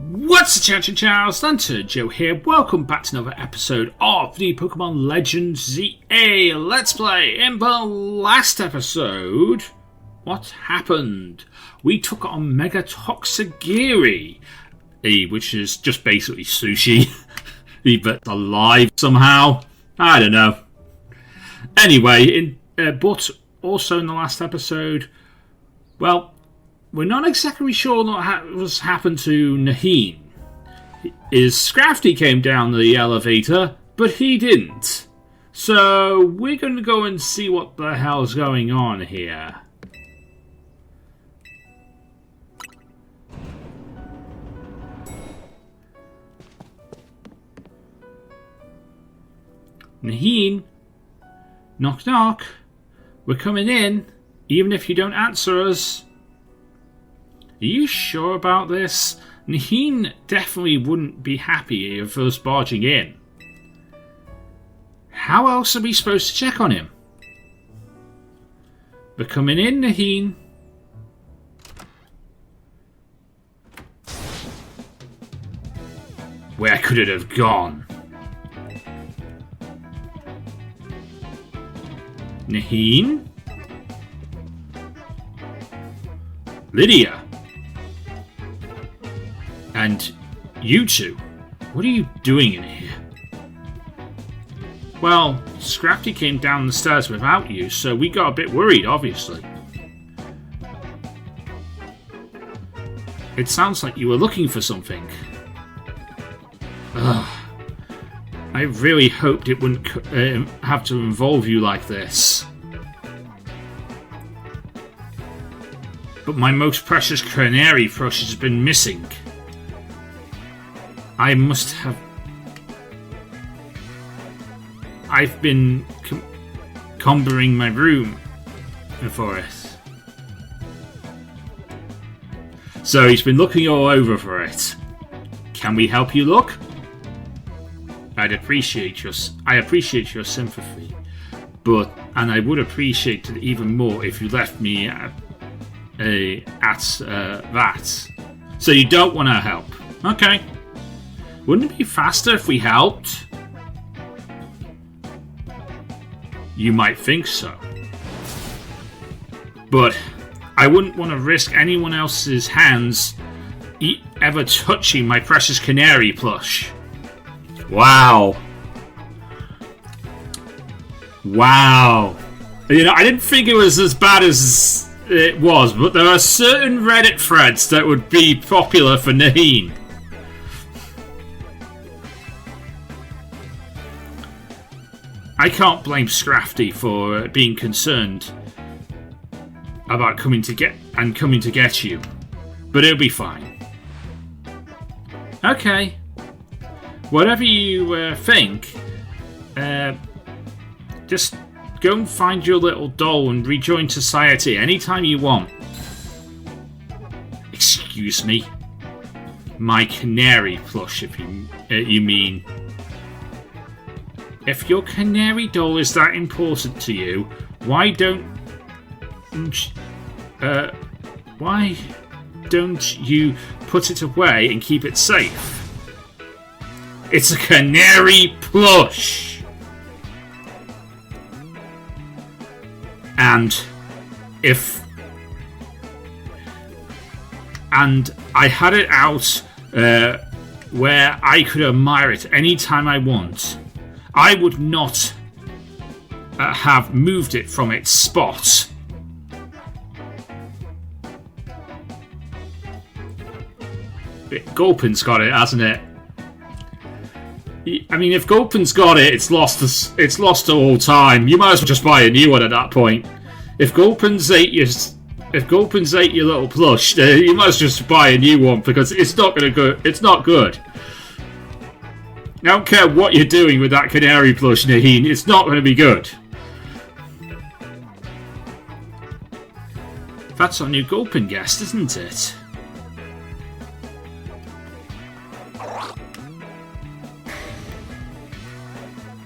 What's the Chow Stunter Joe here. Welcome back to another episode of the Pokemon Legends ZA Let's Play. In the last episode, what happened? We took on Mega Toxagiri, which is just basically sushi, but alive somehow. I don't know. Anyway, but also in the last episode, well, we're not exactly sure what's happened to Naheen. His Scrafty came down the elevator, but he didn't. So we're going to go and see what the hell's going on here. Naheen, knock knock. We're coming in, even if you don't answer us. Are you sure about this? Naheen definitely wouldn't be happy of us barging in. How else are we supposed to check on him? We're coming in, Naheen. Where could it have gone? Naheen? Lydia? And you two, what are you doing in here? Well, Scrafty came down the stairs without you, so we got a bit worried, obviously. It sounds like you were looking for something. Ugh. I really hoped it wouldn't have to involve you like this. But my most precious canary plush has been missing. I must have... I've been combering my room for it. So he's been looking all over for it. Can we help you look? I appreciate your sympathy, and I would appreciate it even more if you left me at that. So you don't want to help? Okay. Wouldn't it be faster if we helped? You might think so. But I wouldn't want to risk anyone else's hands ever touching my precious canary plush. Wow. Wow. You know, I didn't think it was as bad as it was, but there are certain Reddit threads that would be popular for Naheen. I can't blame Scrafty for being concerned about coming to get you, but it'll be fine. Okay. Whatever you think, just go and find your little doll and rejoin society anytime you want. Excuse me? My canary plush, if you mean. If your canary doll is that important to you, why don't you put it away and keep it safe? It's a canary plush! And I had it out where I could admire it anytime I want. I would not have moved it from its spot. Gulpin's got it, hasn't it? I mean, if Gulpin's got it, it's lost to all time. You might as well just buy a new one at that point. If Gulpin's ate your little plush, you might as well just buy a new one because it's not good. I don't care what you're doing with that canary plush, Naheen. It's not going to be good. That's our new Gulpin guest, isn't it?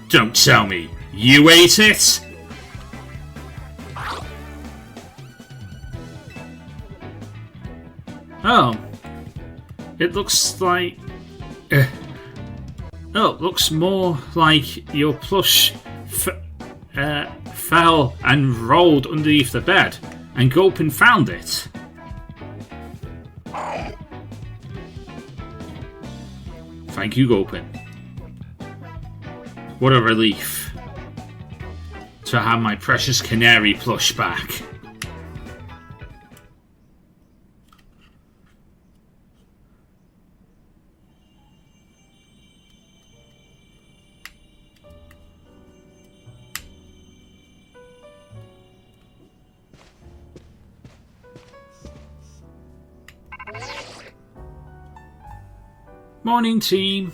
Don't tell me. You ate it? Oh. It looks like... oh, it looks more like your plush fell and rolled underneath the bed, and Gulpin found it. Thank you, Gulpin. What a relief to have my precious canary plush back. Morning, team.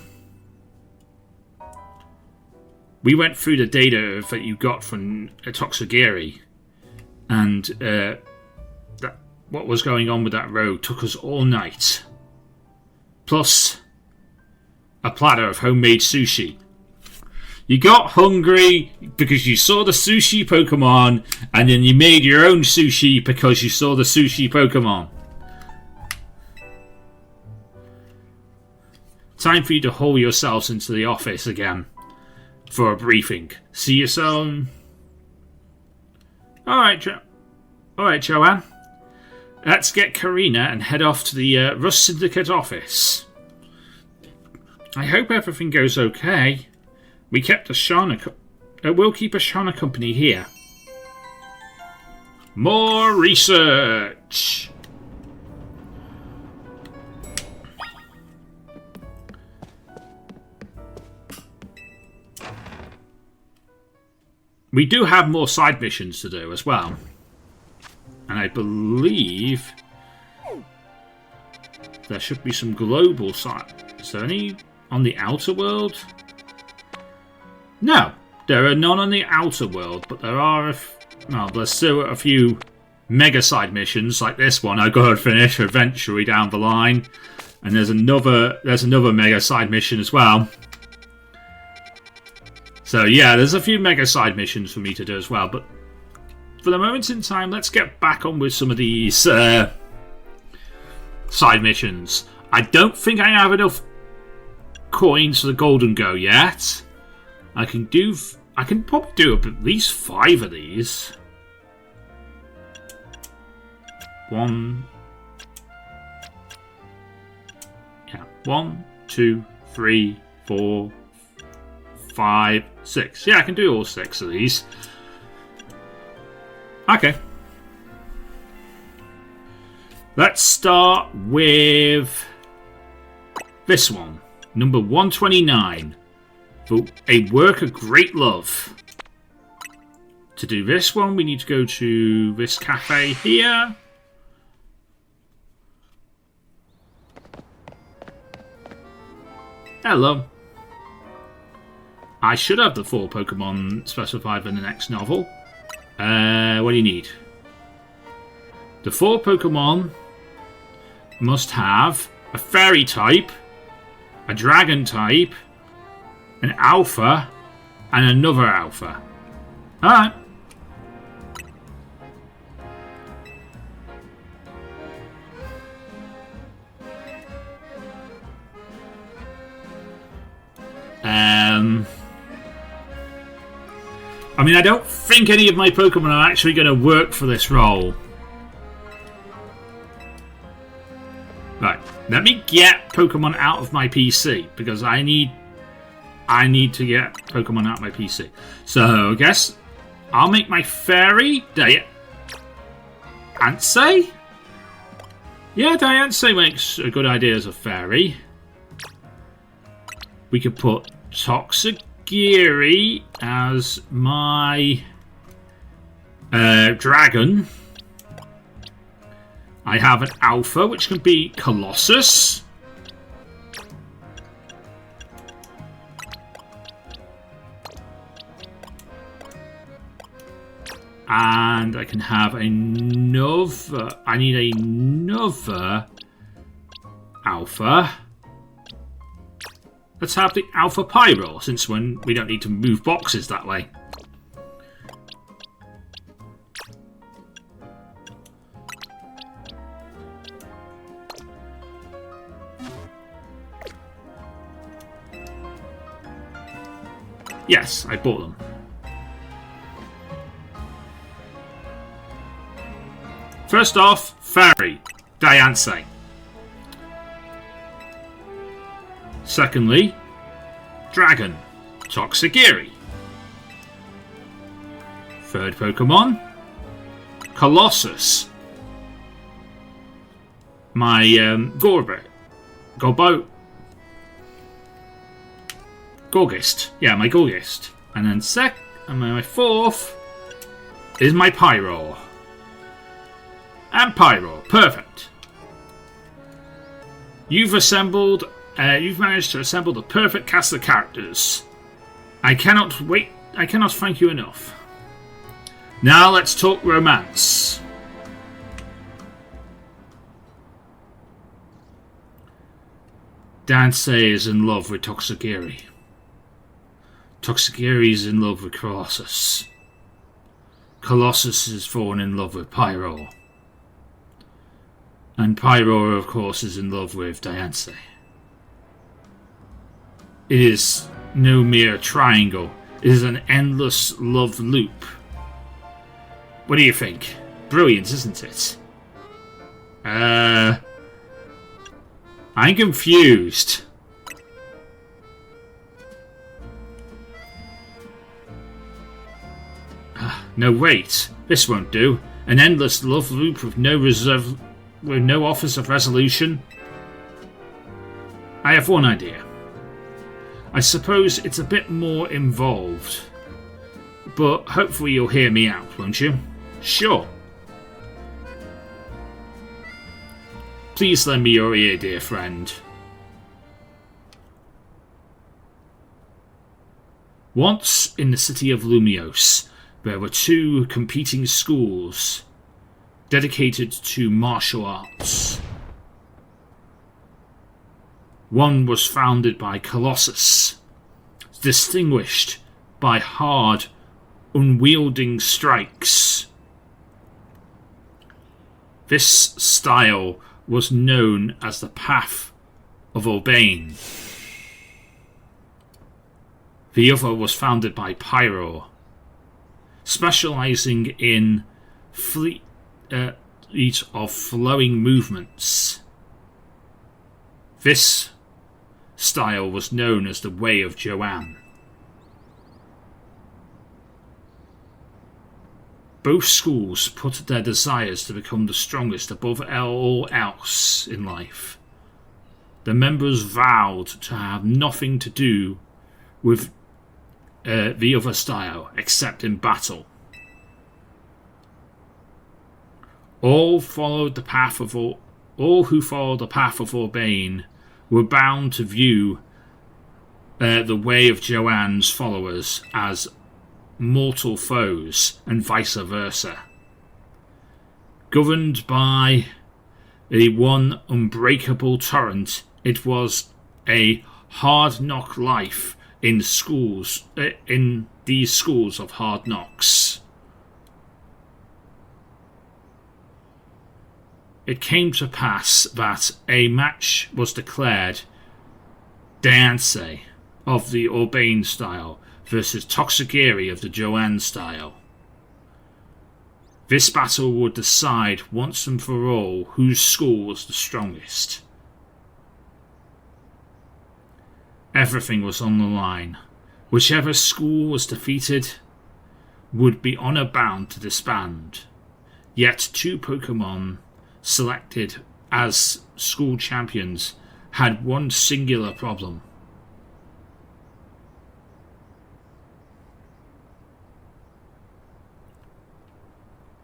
We went through the data that you got from Toxagiri, and what was going on with that road took us all night. Plus, a platter of homemade sushi. You got hungry because you saw the sushi Pokemon, and then you made your own sushi because you saw the sushi Pokemon. Time for you to haul yourselves into the office again for a briefing. See you soon. Alright, Joanne. Let's get Karina and head off to the Rust Syndicate office. I hope everything goes okay. We'll keep a Shauna company here. More research. We do have more side missions to do as well. And I believe there should be some global side. Is there any on the outer world? No, there are none on the outer world, but there are there's still a few mega side missions like this one I got to finish eventually down the line. And there's another mega side mission as well. So yeah, there's a few mega side missions for me to do as well, but for the moment in time, let's get back on with some of these side missions. I don't think I have enough coins for the Golden Go yet. I can probably do at least 5 of these. 1, 2, 3, 4, 5, 6. Yeah, I can do all 6 of these. Okay. Let's start with this one. Number 129. For a work of great love. To do this one, we need to go to this cafe here. Hello. I should have the 4 Pokemon specified in the next novel. What do you need? The 4 Pokemon must have a Fairy type, a Dragon type, an Alpha, and another Alpha. Alright. I mean, I don't think any of my Pokemon are actually going to work for this role. Right, let me get Pokemon out of my PC, because I need to get Pokemon out of my PC. So, I guess I'll make my Fairy Diancie? Yeah, Diancie makes a good idea as a Fairy. We could put Toxagiri as my Dragon. I have an Alpha, which can be Colossus. And I can have another... I need another Alpha. Let's have the Alpha Pyro, since we don't need to move boxes that way. Yes, I bought them. First off, Fairy, Diancie. Secondly, Dragon, Toxagiri. Third Pokemon, Colossus. My Gorgist. Yeah, my Gorgist. And then my fourth is my Pyro. And Pyro. Perfect. You've managed to assemble the perfect cast of characters. I cannot thank you enough. Now let's talk romance. Diancie is in love with Toxagiri. Toxagiri is in love with Colossus. Colossus is fallen in love with Pyro. And Pyro, of course, is in love with Diancie. It is no mere triangle. It is an endless love loop. What do you think? Brilliant, isn't it? I'm confused. No, wait. This won't do. An endless love loop with no offers of resolution. I have one idea. I suppose it's a bit more involved. But hopefully you'll hear me out, won't you? Sure. Please lend me your ear, dear friend. Once, in the city of Lumiose, there were two competing schools dedicated to martial arts. One was founded by Colossus, distinguished by hard, unwielding strikes. This style was known as the Path of Urbane. The other was founded by Pyro, specializing in fleet of flowing movements. This style was known as the Way of Joanne. Both schools put their desires to become the strongest above all else in life. The members vowed to have nothing to do with the other style except in battle. All who followed the path of Urbane were bound to view the Way of Joanne's followers as mortal foes, and vice versa. Governed by the one unbreakable torrent, it was a hard knock life in these schools of hard knocks. It came to pass that a match was declared, Diancie of the Urbane style versus Toxagiri of the Joanne style. This battle would decide once and for all whose school was the strongest. Everything was on the line. Whichever school was defeated would be honor bound to disband. Yet two Pokémon selected as school champions had one singular problem.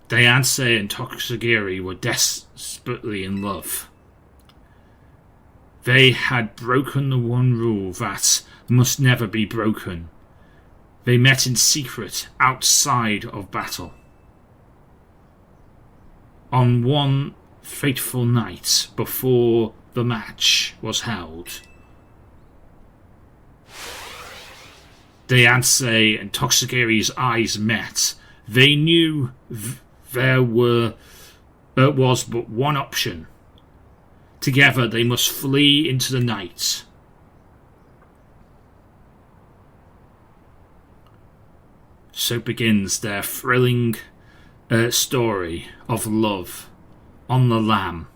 Diancie and Toxagiri were desperately in love. They had broken the one rule that must never be broken. They met in secret outside of battle. On one fateful night before the match was held, Diancie and Toxagiri's eyes met. They knew there was but one option. Together they must flee into the night. So begins their thrilling story of love on the lam.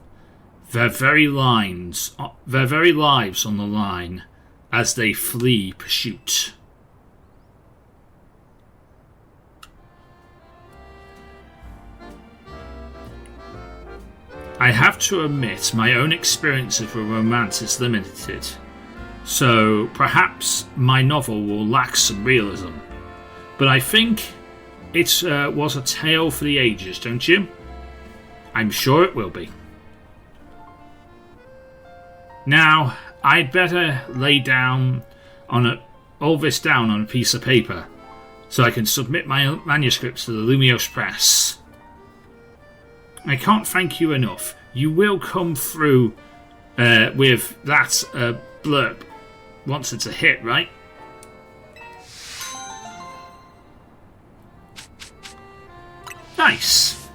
Their very lives on the line as they flee pursuit. I have to admit my own experience of romance is limited, so perhaps my novel will lack some realism. But I think it was a tale for the ages, don't you? I'm sure it will be. Now, I'd better lay down all this down on a piece of paper, so I can submit my manuscripts to the Lumiose Press. I can't thank you enough. You will come through with that blurb once it's a hit, right? Nice.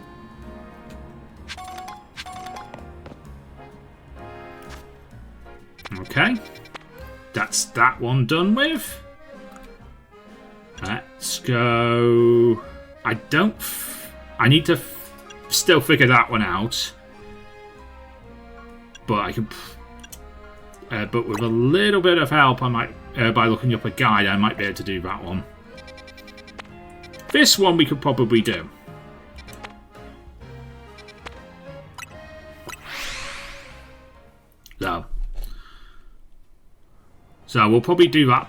Okay. That's that one done with. Let's go. I need to still figure that one out, but I can. But with a little bit of help, I might by looking up a guide, I might be able to do that one. This one we could probably do. So we'll probably do that.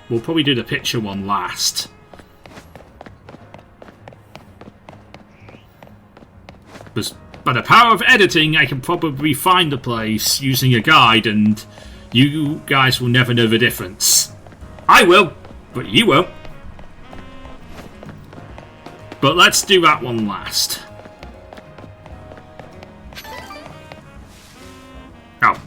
We'll probably do the picture one last. By the power of editing, I can probably find the place using a guide, and you guys will never know the difference. I will, but you won't. But let's do that one last. Oh.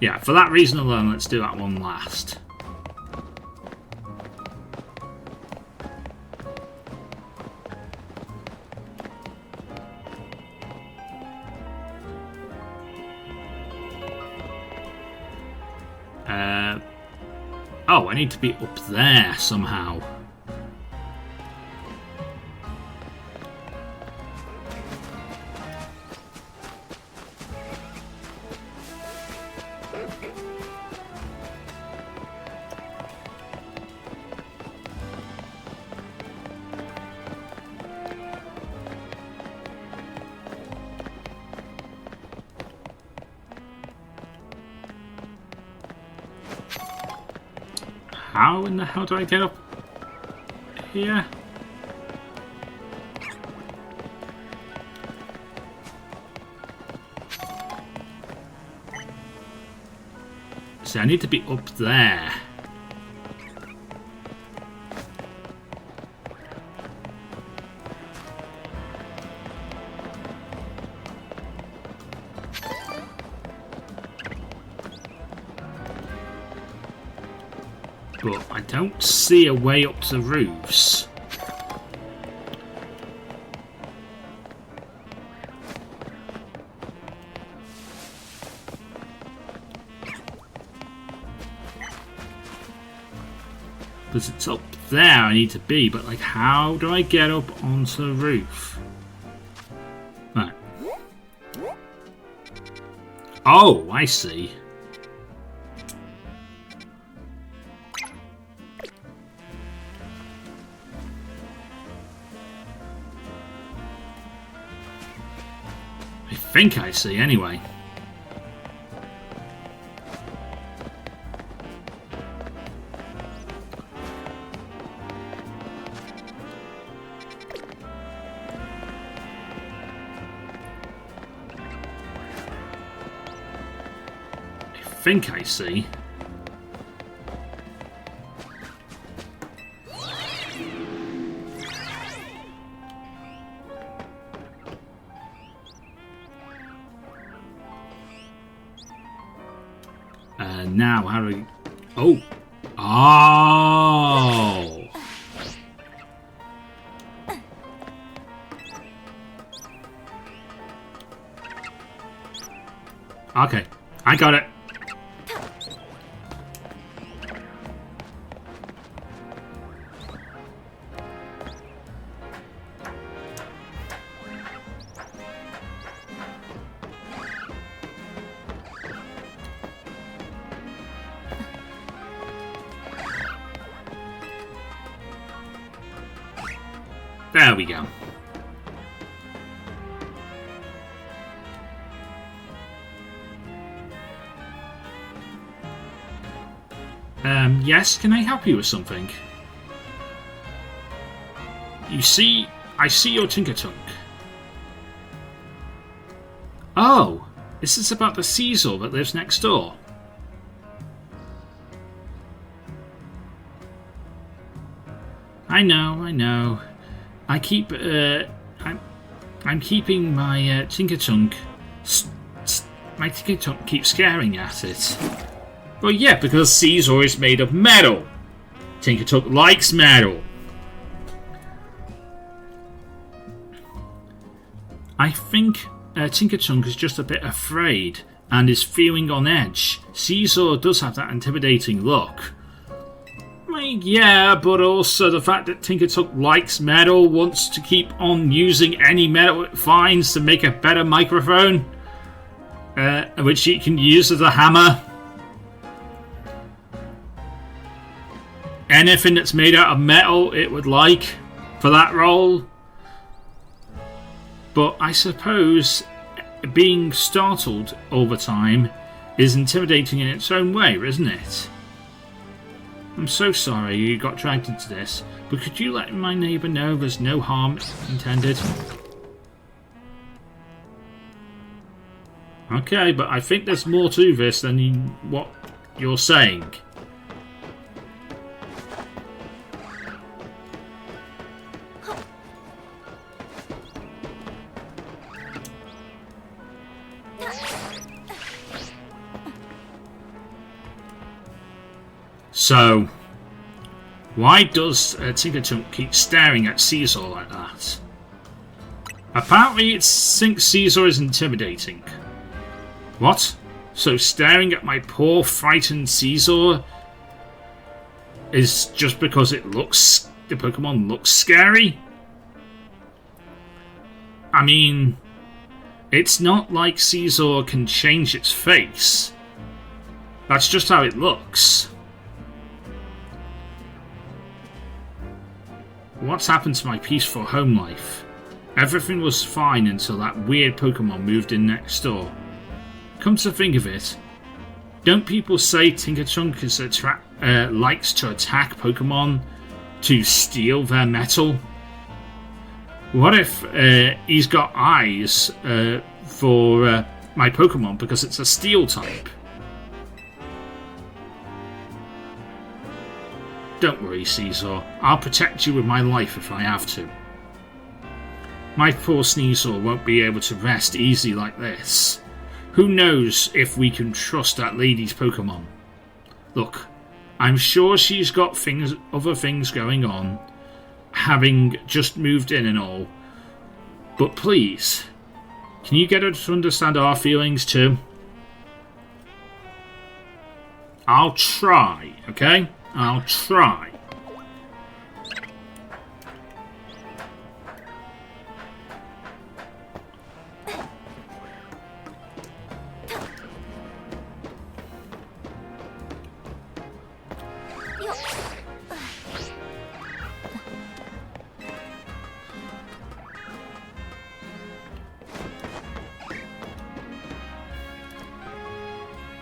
Yeah, for that reason alone, let's do that one last. Oh, I need to be up there somehow. How in the hell do I get up here? See, I need to be up there. But I don't see a way up to the roofs. Because it's up there I need to be, but like how do I get up onto the roof? Right. Oh, I see. I think I see anyway. I think I see. Now, how do we... Oh! Oh! Okay, I got it. There we go. Yes, can I help you with something? I see your Tinkertunk. Oh, is this about the Caesar that lives next door? I know. I'm keeping my Tinkertunk. My Tinkertunk keeps scaring at it. Well, yeah, because Caesar is made of metal. Tinkertunk likes metal. I think Tinkertunk is just a bit afraid and is feeling on edge. Caesar does have that intimidating look. Yeah, but also the fact that Tinkertunk likes metal, wants to keep on using any metal it finds to make a better microphone, which it can use as a hammer. Anything that's made out of metal it would like for that role. But I suppose being startled all the time is intimidating in its own way, isn't it? I'm so sorry you got dragged into this, but could you let my neighbour know there's no harm intended? Okay, but I think there's more to this than what you're saying. So, why does Tinkertunk keep staring at Caesar like that? Apparently it thinks Caesar is intimidating. What? So staring at my poor frightened Caesar is just because the Pokemon looks scary? I mean, it's not like Caesar can change its face. That's just how it looks. What's happened to my peaceful home life? Everything was fine until that weird Pokemon moved in next door. Come to think of it, don't people say Tinkertunk likes to attack Pokemon to steal their metal? What if he's got eyes for my Pokemon because it's a steel type? Don't worry, Caesar. I'll protect you with my life if I have to. My poor Sneasel won't be able to rest easy like this. Who knows if we can trust that lady's Pokemon? Look, I'm sure she's got other things going on, having just moved in and all. But please, can you get her to understand our feelings too? I'll try, okay? I'll try.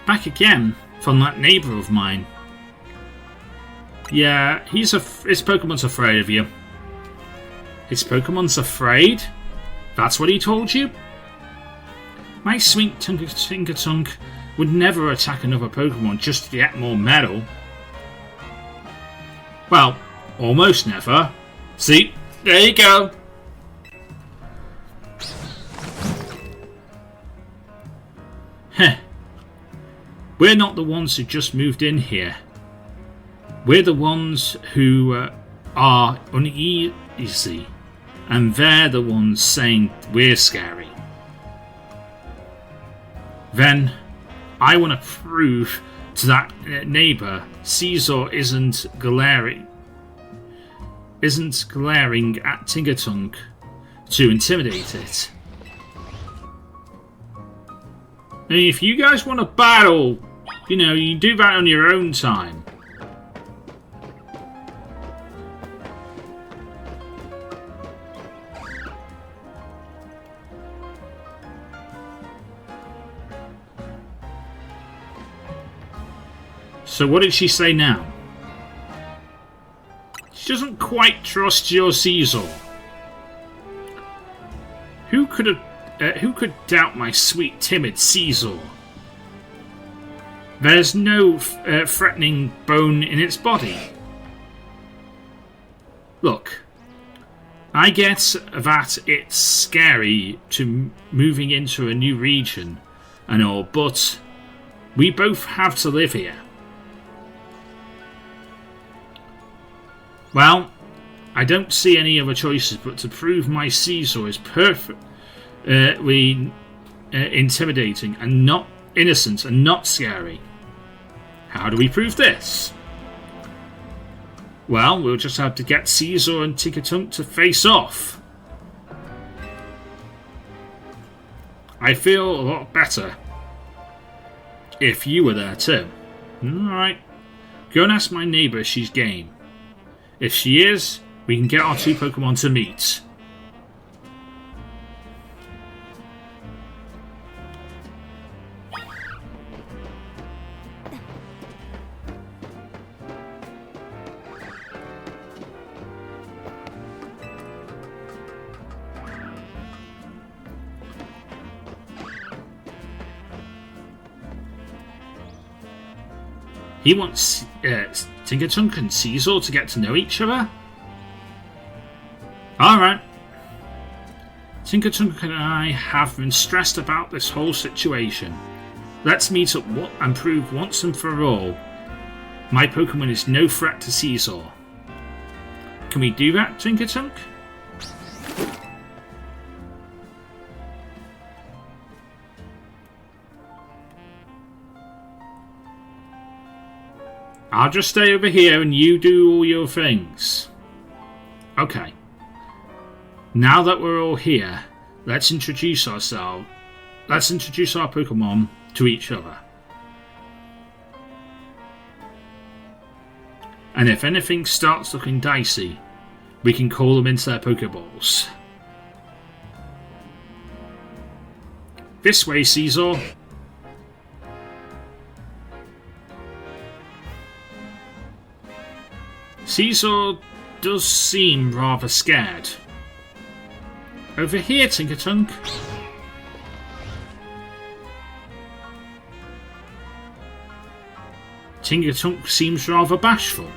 Back again from that neighbour of mine. Yeah, his Pokemon's afraid of you. His Pokemon's afraid? That's what he told you? My sweet Tinkertunk would never attack another Pokemon just to get more metal. Well, almost never. See? There you go. Heh. We're not the ones who just moved in here. We're the ones who are uneasy, and they're the ones saying we're scary. Then, I want to prove to that neighbour Caesar isn't glaring at Tinkertunk to intimidate it. I mean, if you guys want to battle, you know, you do that on your own time. So what did she say now? She doesn't quite trust your Caesar. Who could doubt my sweet, timid Caesar? There's no threatening bone in its body. Look, I get that it's scary to moving into a new region and all, but we both have to live here. Well, I don't see any other choices but to prove my Caesar is perfectly intimidating and not innocent and not scary. How do we prove this? Well, we'll just have to get Caesar and Tinkertunk to face off. I feel a lot better if you were there too. Alright. Go and ask my neighbour if she's game. If she is, we can get our two Pokemon to meet. He wants Tinkertunk and Caesar to get to know each other? Alright. Tinkertunk and I have been stressed about this whole situation. Let's meet up and prove once and for all my Pokemon is no threat to Caesar. Can we do that, Tinkertunk? I'll just stay over here and you do all your things. Okay. Now that we're all here, let's introduce ourselves. Let's introduce our Pokemon to each other. And if anything starts looking dicey, we can call them into their Pokeballs. This way, Caesar. Caesar does seem rather scared. Over here, Tinkertunk. Tinkertunk seems rather bashful.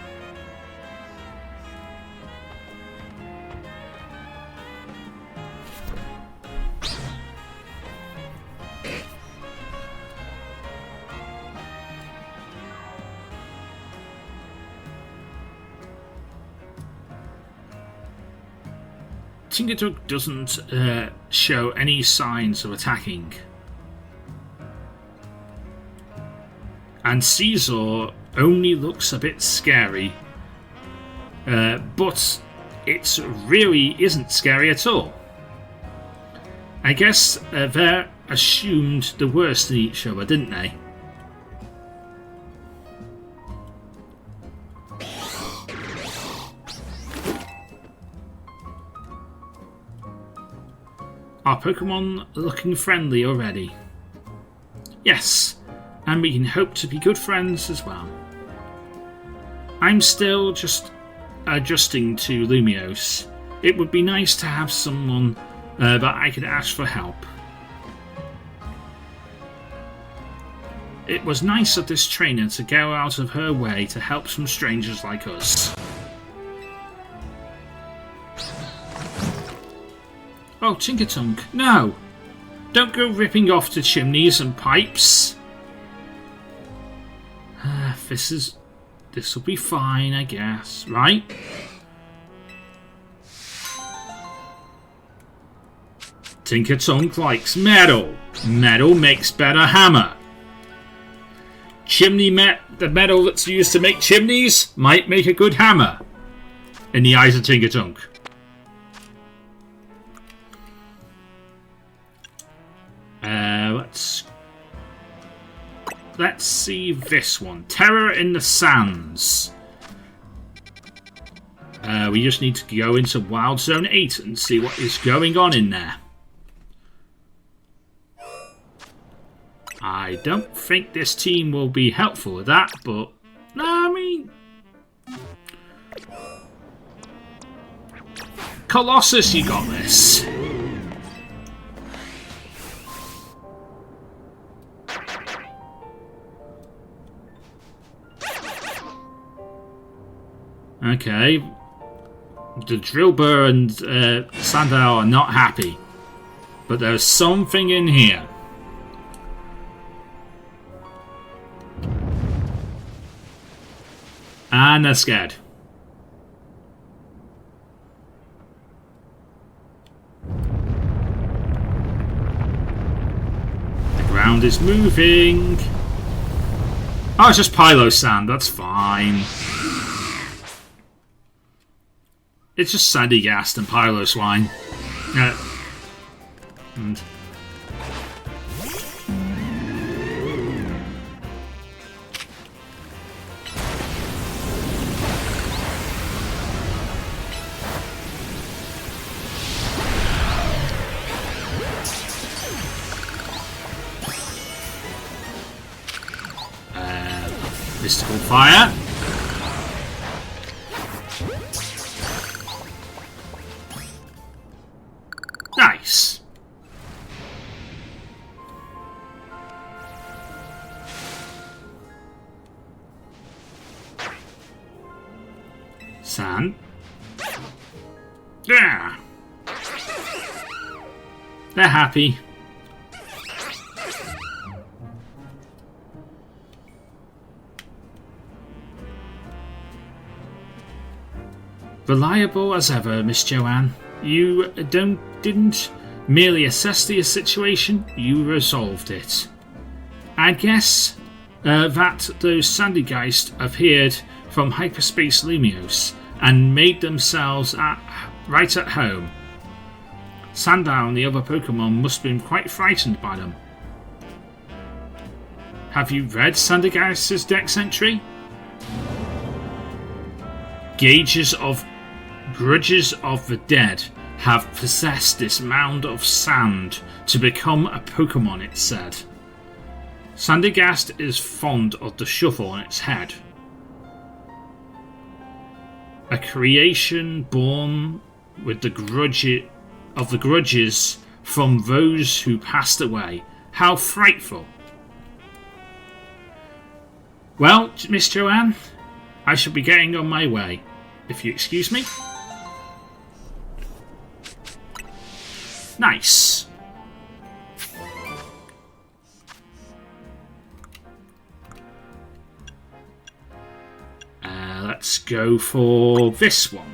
Tinkertunk doesn't show any signs of attacking. And Caesar only looks a bit scary. But it really isn't scary at all. I guess they assumed the worst in each other, didn't they? Our Pokemon looking friendly already. Yes, and we can hope to be good friends as well. I'm still just adjusting to Lumiose. It would be nice to have someone that I could ask for help. It was nice of this trainer to go out of her way to help some strangers like us. Oh, Tinkertunk, no! Don't go ripping off to chimneys and pipes. This'll be fine, I guess, right? Tinkertunk likes metal. Metal makes better hammer. The metal that's used to make chimneys might make a good hammer. In the eyes of Tinkertunk. Let's see this one. Terror in the Sands. We just need to go into Wild Zone 8 and see what is going on in there. I don't think this team will be helpful with that, but I mean, Colossus, you got this. Okay. The Drillbur and Sandal are not happy. But there's something in here. And they're scared. The ground is moving. Oh, it's just Pylo sand. That's fine. It's just sandy gas and Pylo swine. And mystical fire. Nice. Sand. Yeah. They're happy. Reliable as ever, Miss Joanne. You didn't merely assess the situation, you resolved it. I guess that those Sandygeist appeared from hyperspace Lumios and made themselves right at home. Sandal and the other Pokémon must have been quite frightened by them. Have you read Sandygeist's dex entry? Grudges of the dead have possessed this mound of sand to become a Pokémon, it said. Sandygast is fond of the shovel on its head. A creation born with the grudges from those who passed away. How frightful. Well, Miss Joanne, I shall be getting on my way, if you excuse me. Nice. Let's go for this one.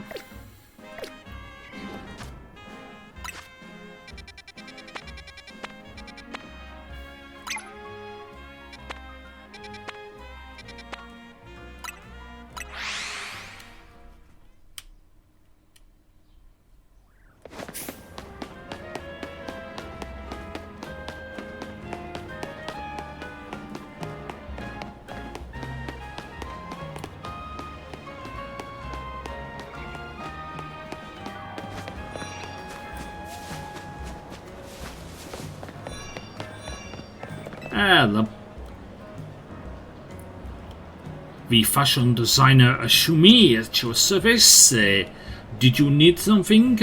The fashion designer Ashumi at your service. Did you need something?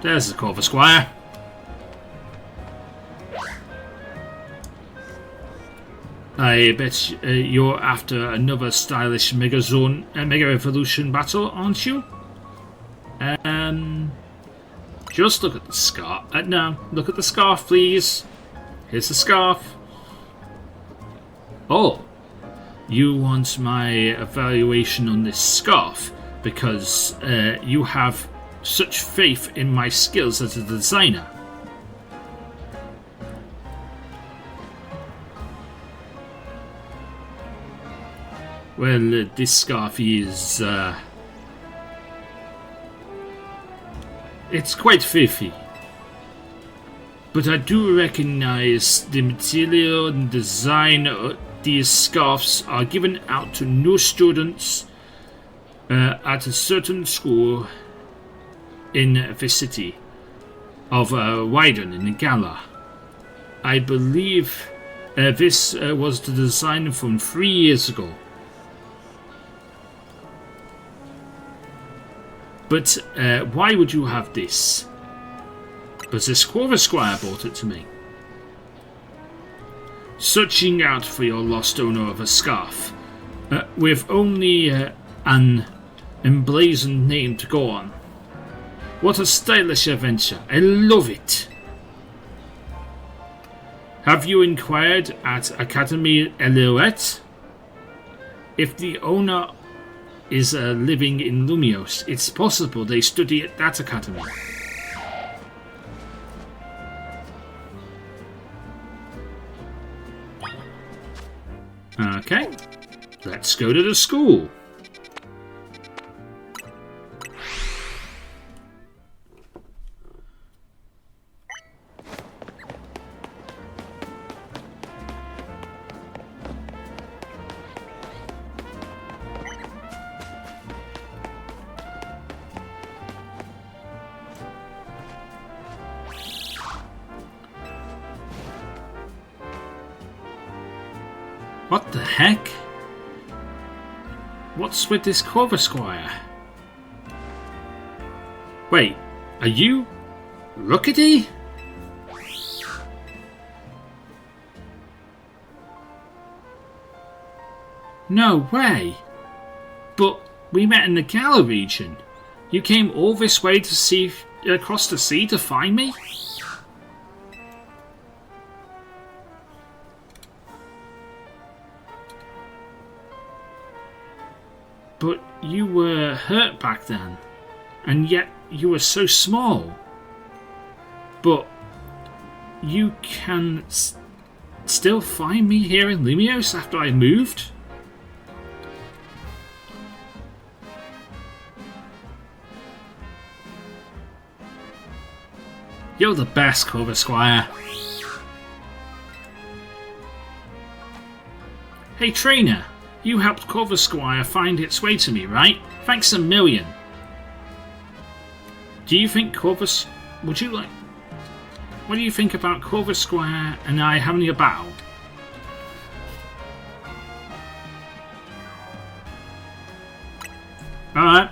There's the Corvus Squire. I bet you're after another stylish Mega Evolution battle, aren't you? Just look at the scarf. No, look at the scarf, please. Here's the scarf. Oh, you want my evaluation on this scarf because you have such faith in my skills as a designer. Well, this scarf is... it's quite filthy. But I do recognize the material and design of these scarves are given out to new students at a certain school in the city of Wyden in Gala. I believe This was the design from 3 years ago. But why would you have this? But this Quover Squire brought it to me. Searching out for your lost owner of a scarf, with only an emblazoned name to go on. What a stylish adventure. I love it. Have you inquired at Academy Elouette? If the owner is living in Lumios, it's possible they study at that academy. Okay, let's go to the school. What the heck? What's with this Quover Squire? Wait, are you Rookity? No way! But we met in the Gala region. You came all this way to see across the sea to find me? But you were hurt back then, and yet you were so small. But you can still find me here in Lumios after I moved? You're the best, Quover Squire. Hey trainer, you helped Quover Squire find its way to me, right? Thanks a million. Do you think what do you think about Quover Squire and I having a battle? Alright.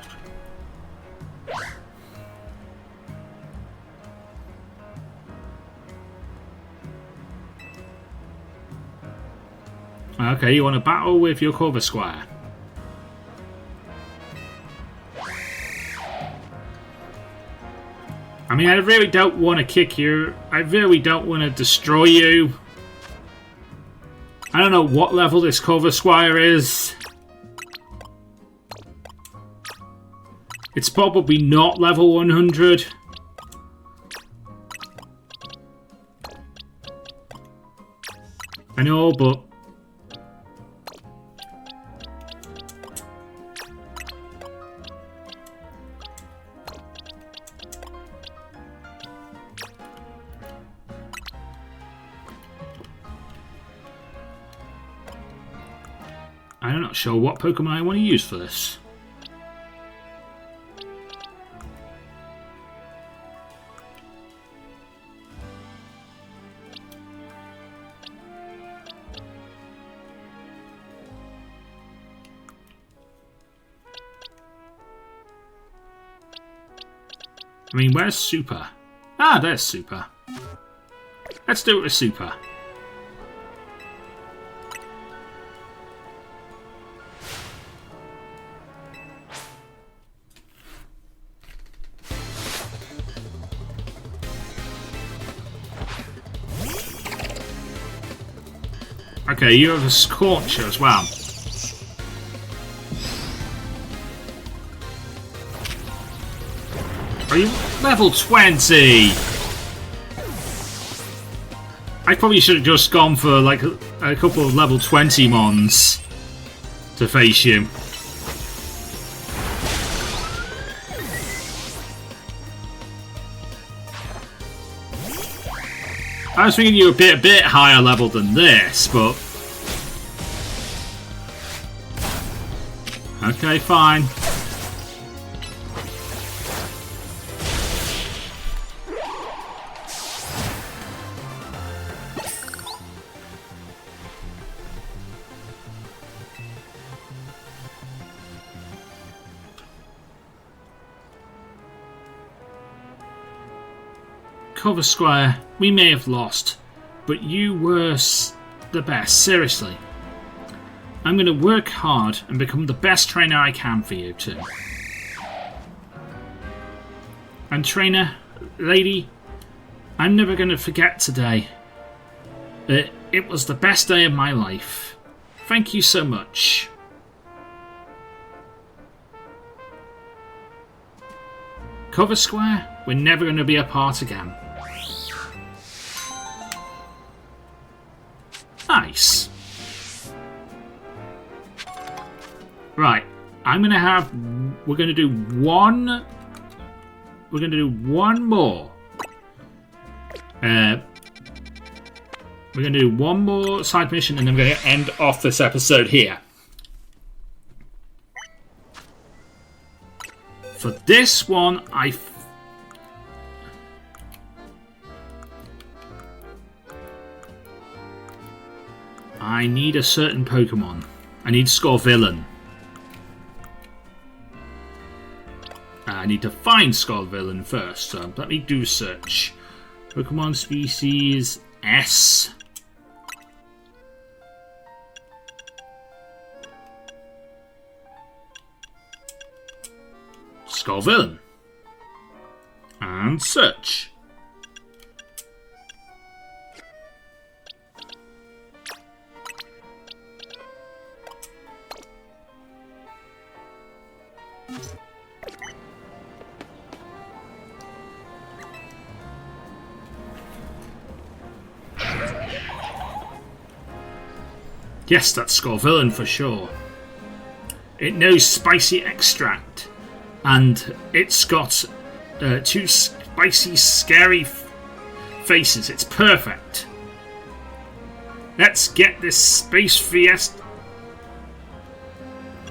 Okay, you want to battle with your Quover Squire? I mean, I really don't want to kick you. I really don't want to destroy you. I don't know what level this Quover Squire is. It's probably not level 100. I know, but I'm not sure what Pokemon I want to use for this. I mean, where's Super? Ah, there's Super. Let's do it with Super. Okay, you have a Scorcher as well. Are you level 20? I probably should have just gone for like a couple of level 20 mons to face you. I was thinking you were a bit higher level than this, but okay, fine. Cover Square, we may have lost, but you were the best, seriously. I'm going to work hard and become the best trainer I can for you too. And trainer, lady, I'm never going to forget today. It was the best day of my life. Thank you so much. Cover Square, we're never going to be apart again. Nice. Right, we're going to do one more. We're going to do one more side mission and then we're going to end off this episode here. For this one, I need a certain Pokemon. I need Scorvillain. I need to find Scorvillain first, so let me do search. Pokemon species S. Scorvillain. And search. Yes, that's Scorvillain for sure. It knows spicy extract, and it's got two spicy, scary faces. It's perfect. Let's get this space fiesta.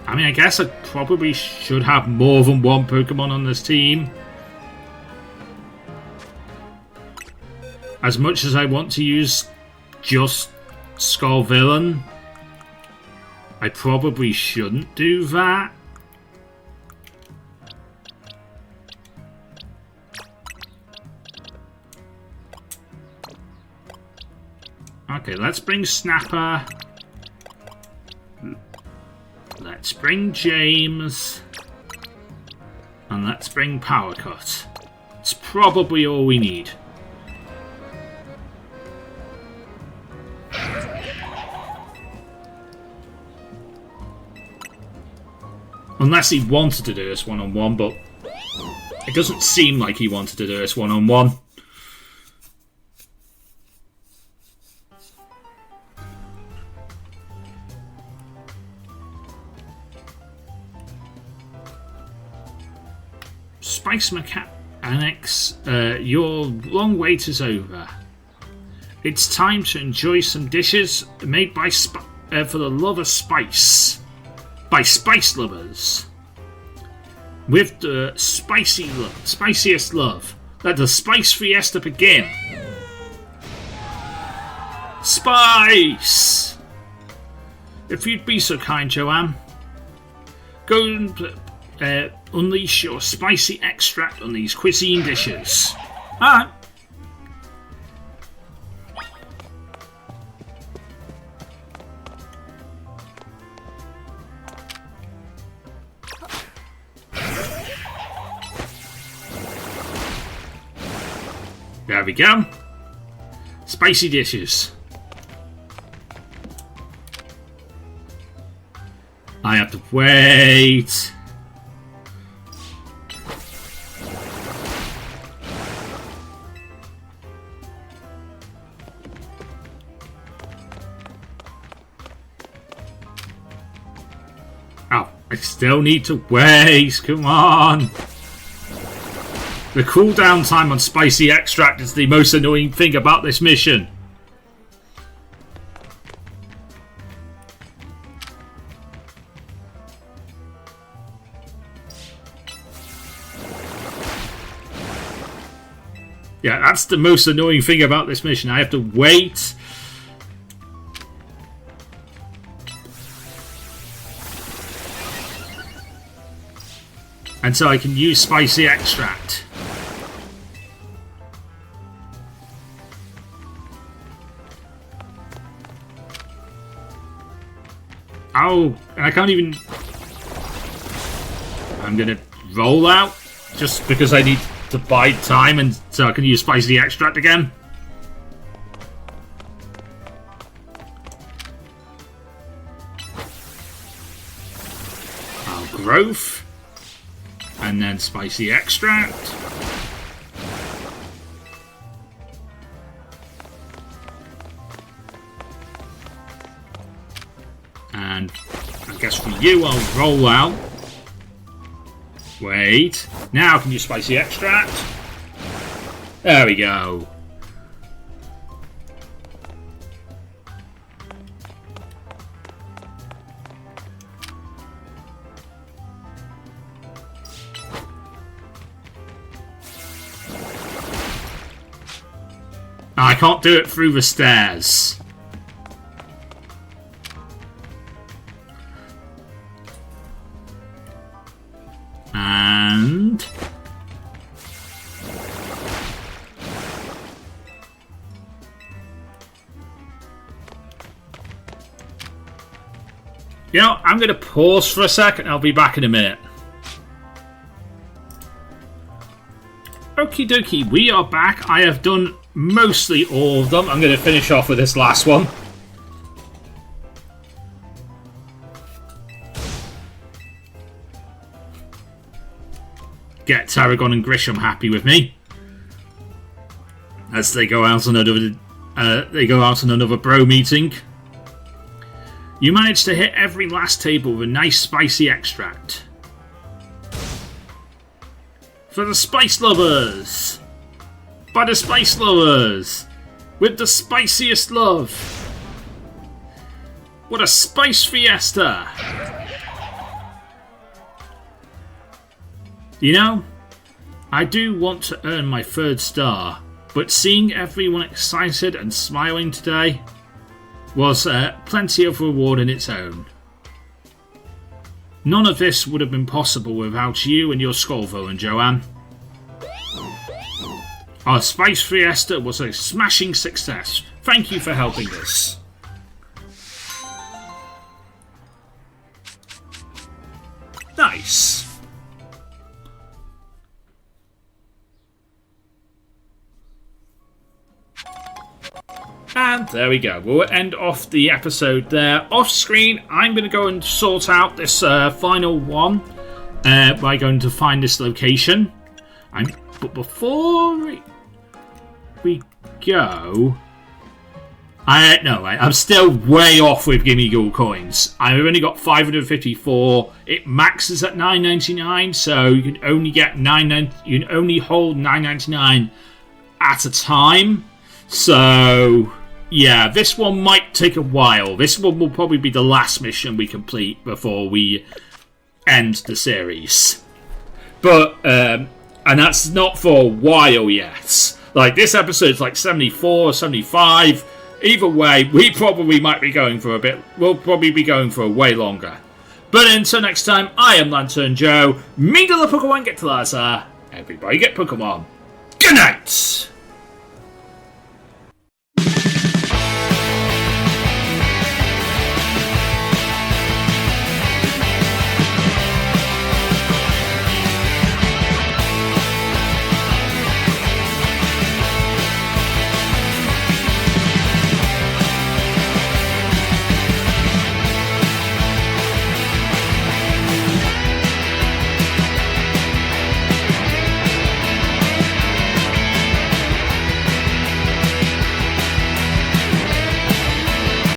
I mean, I guess I probably should have more than one Pokemon on this team. As much as I want to use just Scorvillain, I probably shouldn't do that. Okay, let's bring Snapper. Let's bring James. And let's bring Power Cut. It's probably all we need. Unless he wanted to do this one-on-one, but it doesn't seem like he wanted to do this one-on-one. Spice Mechanics, your long wait is over. It's time to enjoy some dishes made by for the love of spice. By spice lovers. With the spiciest love. Let the spice fiesta begin. Spice! If you'd be so kind, Joanne. Go and unleash your spicy extract on these cuisine dishes. Alright. There we go. Spicy dishes. I have to wait. Oh, I still need to wait. Come on. The cooldown time on spicy extract is the most annoying thing about this mission. Yeah, that's the most annoying thing about this mission. I have to wait. Until I can use spicy extract. Oh, and I can't even... I'm going to roll out just because I need to buy time and so I can use spicy extract again. Oh, growth. And then spicy extract. And I guess for you, I'll roll out. Wait. Now I can use spicy extract. There we go. I can't do it through the stairs. And... you know, I'm going to pause for a second. I'll be back in a minute. Okie dokie, we are back. I have done mostly all of them. I'm going to finish off with this last one. Get Tarragon and Grisham happy with me as they go out on another bro meeting. You managed to hit every last table with a nice spicy extract. For the spice lovers! By the spice lovers! With the spiciest love! What a spice fiesta! You know, I do want to earn my 3rd star, but seeing everyone excited and smiling today was plenty of reward in its own. None of this would have been possible without you and your Skullville and Joanne. Our Spice Fiesta was a smashing success. Thank you for helping us. Nice. And there we go. We'll end off the episode there. Off screen, I'm going to go and sort out this final one by going to find this location. But before we go... I'm still way off with Gimme Ghoul coins. I've only got 554. It maxes at $9.99, so you can only get you can only hold $9.99 at a time. So yeah, this one might take a while. This one will probably be the last mission we complete before we end the series. But and that's not for a while yet. Like, this episode's like 74 or 75. Either way, we probably might be going for a bit. We'll probably be going for a way longer. But until next time, I am Lantern Joe. Me to the Pokemon get to Laza. Everybody get Pokemon. Good night!